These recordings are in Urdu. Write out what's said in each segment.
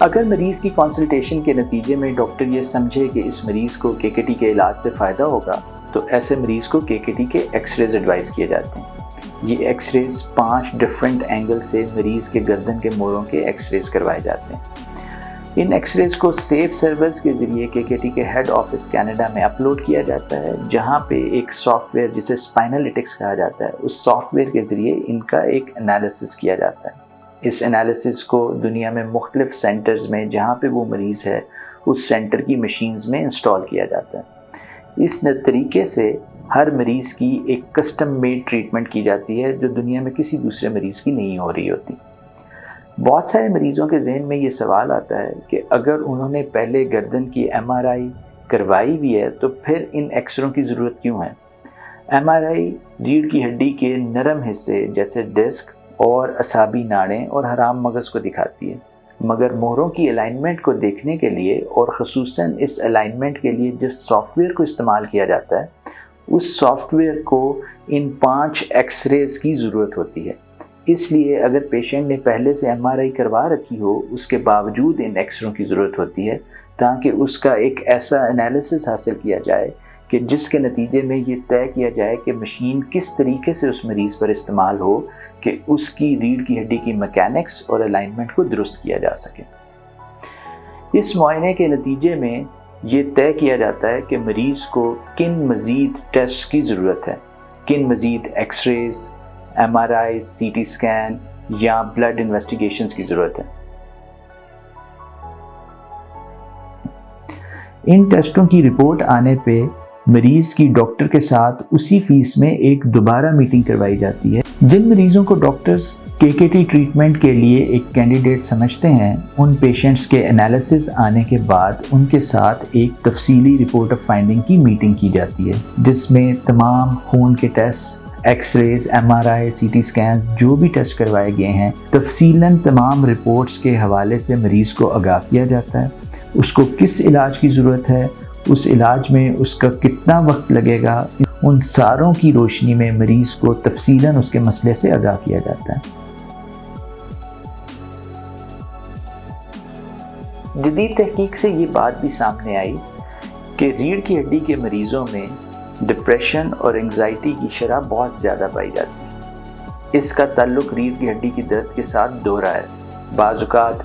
اگر مریض کی کنسلٹیشن کے نتیجے میں ڈاکٹر یہ سمجھے کہ اس مریض کو KKT کے علاج سے فائدہ ہوگا تو ایسے مریض کو KKT کے ایکس ریز ایڈوائز کیے جاتے ہیں۔ یہ ایکس ریز 5 ڈفرینٹ اینگل سے مریض کے گردن کے موڑوں کے ایکس ریز کروائے جاتے ہیں۔ ان ایکس ریز کو سیف سرورز کے ذریعے KKT کے ہیڈ آفس کینیڈا میں اپلوڈ کیا جاتا ہے، جہاں پہ ایک سافٹ ویئر جسے اسپائنالیٹکس کہا جاتا ہے، اس سافٹ ویئر کے ذریعے ان کا ایک انالیسس کیا جاتا ہے۔ اس انالیسس کو دنیا میں مختلف سینٹرز میں جہاں پہ وہ مریض ہے اس سینٹر کی مشینز میں انسٹال کیا جاتا ہے۔ اس طریقے سے ہر مریض کی ایک کسٹم میڈ ٹریٹمنٹ کی جاتی ہے جو دنیا میں کسی دوسرے مریض کی نہیں ہو رہی ہوتی۔ بہت سارے مریضوں کے ذہن میں یہ سوال آتا ہے کہ اگر انہوں نے پہلے گردن کی MRI کروائی بھی ہے تو پھر ان ایکسروں کی ضرورت کیوں ہے؟ MRI ریڑھ کی ہڈی کے نرم حصے جیسے ڈسک اور اعصابی ناڑیں اور حرام مغز کو دکھاتی ہے، مگر مہروں کی الائنمنٹ کو دیکھنے کے لیے اور خصوصاً اس الائنمنٹ کے لیے جس سافٹ ویئر کو استعمال کیا جاتا ہے اس سافٹ ویئر کو ان 5 ایکس ریز کی ضرورت ہوتی ہے۔ اس لیے اگر پیشنٹ نے پہلے سے MRI کروا رکھی ہو اس کے باوجود ان ایکسروں کی ضرورت ہوتی ہے تاکہ اس کا ایک ایسا انالیسس حاصل کیا جائے کہ جس کے نتیجے میں یہ طے کیا جائے کہ مشین کس طریقے سے اس مریض پر استعمال ہو کہ اس کی ریڑھ کی ہڈی کی میکینکس اور الائنمنٹ کو درست کیا جا سکے۔ اس معائنے کے نتیجے میں یہ طے کیا جاتا ہے کہ مریض کو کن مزید ٹیسٹ کی ضرورت ہے، کن مزید x raise, MRI، CT scan یا بلڈ انویسٹیگیشنز کی ضرورت ہے۔ ان ٹیسٹوں کی رپورٹ آنے پہ مریض کی ڈاکٹر کے ساتھ اسی فیس میں ایک دوبارہ میٹنگ کروائی جاتی ہے۔ جن مریضوں کو ڈاکٹرز KKT ٹریٹمنٹ کے لیے ایک کینڈیڈیٹ سمجھتے ہیں ان پیشنٹس کے انالیسس آنے کے بعد ان کے ساتھ ایک تفصیلی رپورٹ آف فائنڈنگ کی میٹنگ کی جاتی ہے جس میں تمام خون کے test, x raise, MRI، CT scans جو بھی ٹیسٹ کروائے گئے ہیں تفصیلاً تمام رپورٹس کے حوالے سے مریض کو آگاہ کیا جاتا ہے، اس کو کس علاج کی ضرورت ہے، اس علاج میں اس کا کتنا وقت لگے گا، ان ساروں کی روشنی میں مریض کو تفصیلاً اس کے مسئلے سے آگاہ کیا جاتا ہے۔ جدید تحقیق سے یہ بات بھی سامنے آئی کہ ریڑھ کی ہڈی کے مریضوں میں ڈپریشن اور انگزائٹی کی شرح بہت زیادہ پائی جاتی ہے۔ اس کا تعلق ریڑھ کی ہڈی کی درد کے ساتھ دوہرا ہے۔ بعض اوقات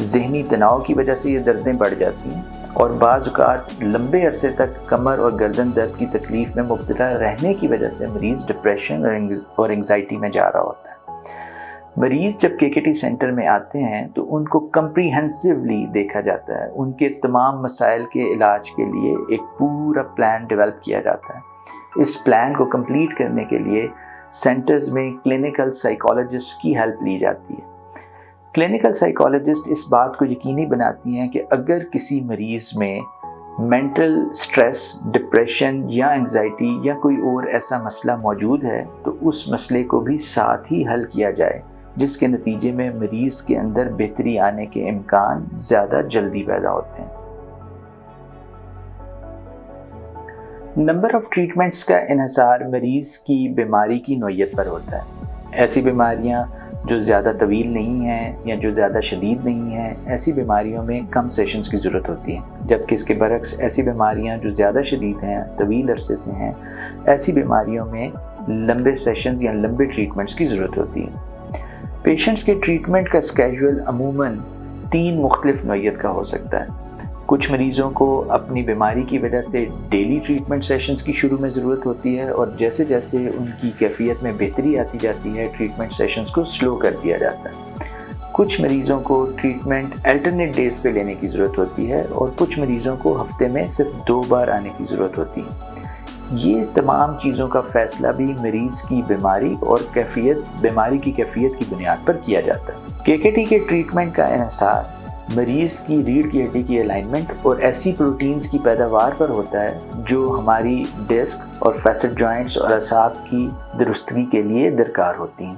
ذہنی تناؤ کی وجہ سے یہ دردیں بڑھ جاتی ہیں اور بعض اوقات لمبے عرصے تک کمر اور گردن درد کی تکلیف میں مبتلا رہنے کی وجہ سے مریض ڈپریشن اور انگزائٹی میں جا رہا ہوتا ہے۔ مریض جب KKT سینٹر میں آتے ہیں تو ان کو کمپریہنسولی دیکھا جاتا ہے، ان کے تمام مسائل کے علاج کے لیے ایک پورا پلان ڈیولپ کیا جاتا ہے۔ اس پلان کو کمپلیٹ کرنے کے لیے سینٹرز میں کلینکل سائیکالوجسٹ کی ہیلپ لی جاتی ہے۔ کلینکل سائیکالوجسٹ اس بات کو یقینی بناتی ہیں کہ اگر کسی مریض میں مینٹل سٹریس، ڈپریشن یا انگزائٹی یا کوئی اور ایسا مسئلہ موجود ہے تو اس مسئلے کو بھی ساتھ ہی حل کیا جائے جس کے نتیجے میں مریض کے اندر بہتری آنے کے امکان زیادہ جلدی پیدا ہوتے ہیں۔ نمبر آف ٹریٹمنٹس کا انحصار مریض کی بیماری کی نوعیت پر ہوتا ہے۔ ایسی بیماریاں جو زیادہ طویل نہیں ہیں یا جو زیادہ شدید نہیں ہیں، ایسی بیماریوں میں کم سیشنز کی ضرورت ہوتی ہے، جبکہ اس کے برعکس ایسی بیماریاں جو زیادہ شدید ہیں، طویل عرصے سے ہیں، ایسی بیماریوں میں لمبے سیشنز یا لمبے ٹریٹمنٹس کی ضرورت ہوتی ہے۔ پیشنٹس کے ٹریٹمنٹ کا اسکیجول عموماً 3 مختلف نوعیت کا ہو سکتا ہے۔ کچھ مریضوں کو اپنی بیماری کی وجہ سے ڈیلی ٹریٹمنٹ سیشنز کی شروع میں ضرورت ہوتی ہے اور جیسے جیسے ان کی کیفیت میں بہتری آتی جاتی ہے ٹریٹمنٹ سیشنز کو سلو کر دیا جاتا ہے۔ کچھ مریضوں کو ٹریٹمنٹ الٹرنیٹ ڈیز پہ لینے کی ضرورت ہوتی ہے اور کچھ مریضوں کو ہفتے میں صرف 2 بار آنے کی ضرورت ہوتی ہے۔ یہ تمام چیزوں کا فیصلہ بھی مریض کی بیماری اور بیماری کی کیفیت کی بنیاد پر کیا جاتا ہے۔ KKT کے ٹریٹمنٹ کا انحصار مریض کی ریڑھ کی ہڈی کی الائنمنٹ اور ایسی پروٹینز کی پیداوار پر ہوتا ہے جو ہماری ڈسک اور فیسٹ جوائنٹس اور اعصاب کی درستگی کے لیے درکار ہوتی ہیں۔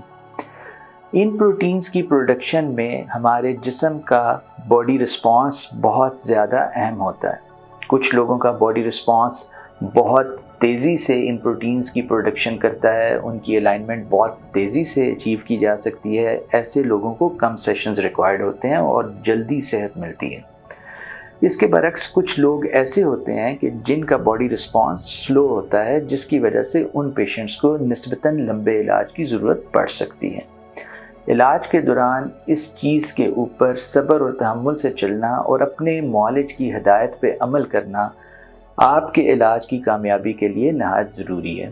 ان پروٹینز کی پروڈکشن میں ہمارے جسم کا باڈی رسپانس بہت زیادہ اہم ہوتا ہے۔ کچھ لوگوں کا باڈی رسپانس بہت تیزی سے ان پروٹینز کی پروڈکشن کرتا ہے، ان کی الائنمنٹ بہت تیزی سے اچیو کی جا سکتی ہے، ایسے لوگوں کو کم سیشنز ریکوائرڈ ہوتے ہیں اور جلدی صحت ملتی ہے۔ اس کے برعکس کچھ لوگ ایسے ہوتے ہیں کہ جن کا باڈی رسپانس سلو ہوتا ہے، جس کی وجہ سے ان پیشنٹس کو نسبتاً لمبے علاج کی ضرورت پڑ سکتی ہے۔ علاج کے دوران اس چیز کے اوپر صبر اور تحمل سے چلنا اور اپنے معالج کی ہدایت پہ عمل کرنا آپ کے علاج کی کامیابی کے لیے نہایت ضروری ہے۔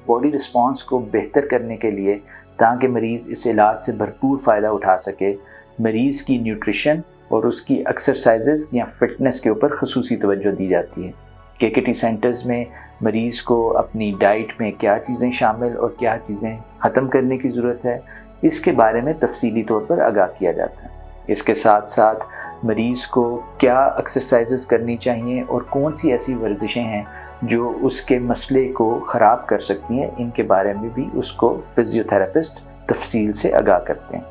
باڈی رسپانس کو بہتر کرنے کے لیے تاکہ مریض اس علاج سے بھرپور فائدہ اٹھا سکے، مریض کی نیوٹریشن اور اس کی ایکسرسائزز یا فٹنس کے اوپر خصوصی توجہ دی جاتی ہے۔ KKT سینٹرز میں مریض کو اپنی ڈائٹ میں کیا چیزیں شامل اور کیا چیزیں ختم کرنے کی ضرورت ہے، اس کے بارے میں تفصیلی طور پر آگاہ کیا جاتا ہے۔ اس کے ساتھ ساتھ مریض کو کیا ایکسرسائزز کرنی چاہیے اور کون سی ایسی ورزشیں ہیں جو اس کے مسئلے کو خراب کر سکتی ہیں، ان کے بارے میں بھی اس کو فزیو تھراپسٹ تفصیل سے آگاہ کرتے ہیں۔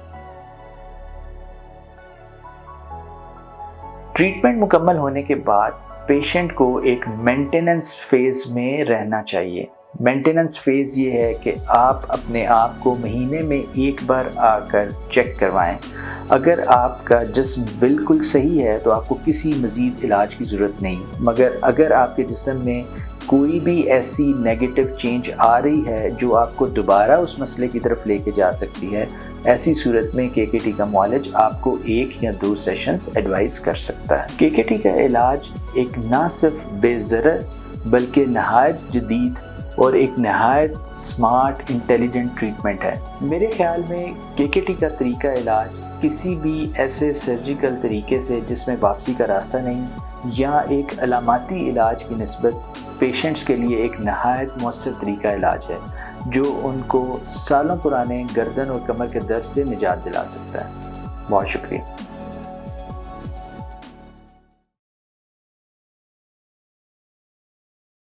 ٹریٹمنٹ مکمل ہونے کے بعد پیشنٹ کو ایک مینٹیننس فیز میں رہنا چاہیے۔ مینٹیننس فیز یہ ہے کہ آپ اپنے آپ کو مہینے میں ایک بار آ کر چیک کروائیں۔ اگر آپ کا جسم بالکل صحیح ہے تو آپ کو کسی مزید علاج کی ضرورت نہیں، مگر اگر آپ کے جسم میں کوئی بھی ایسی نیگیٹو چینج آ رہی ہے جو آپ کو دوبارہ اس مسئلے کی طرف لے کے جا سکتی ہے، ایسی صورت میں KKT کا معالج آپ کو 1 یا 2 سیشنز ایڈوائز کر سکتا ہے۔ KKT کا علاج ایک نہ صرف بے ضرر بلکہ نہایت جدید اور ایک نہایت سمارٹ انٹیلیجنٹ ٹریٹمنٹ ہے۔ میرے خیال میں KKT کا طریقہ علاج کسی بھی ایسے سرجیکل طریقے سے جس میں واپسی کا راستہ نہیں یا ایک علاماتی علاج کی نسبت پیشنٹس کے لیے ایک نہایت مؤثر طریقہ علاج ہے جو ان کو سالوں پرانے گردن اور کمر کے درد سے نجات دلا سکتا ہے۔ بہت شکریہ۔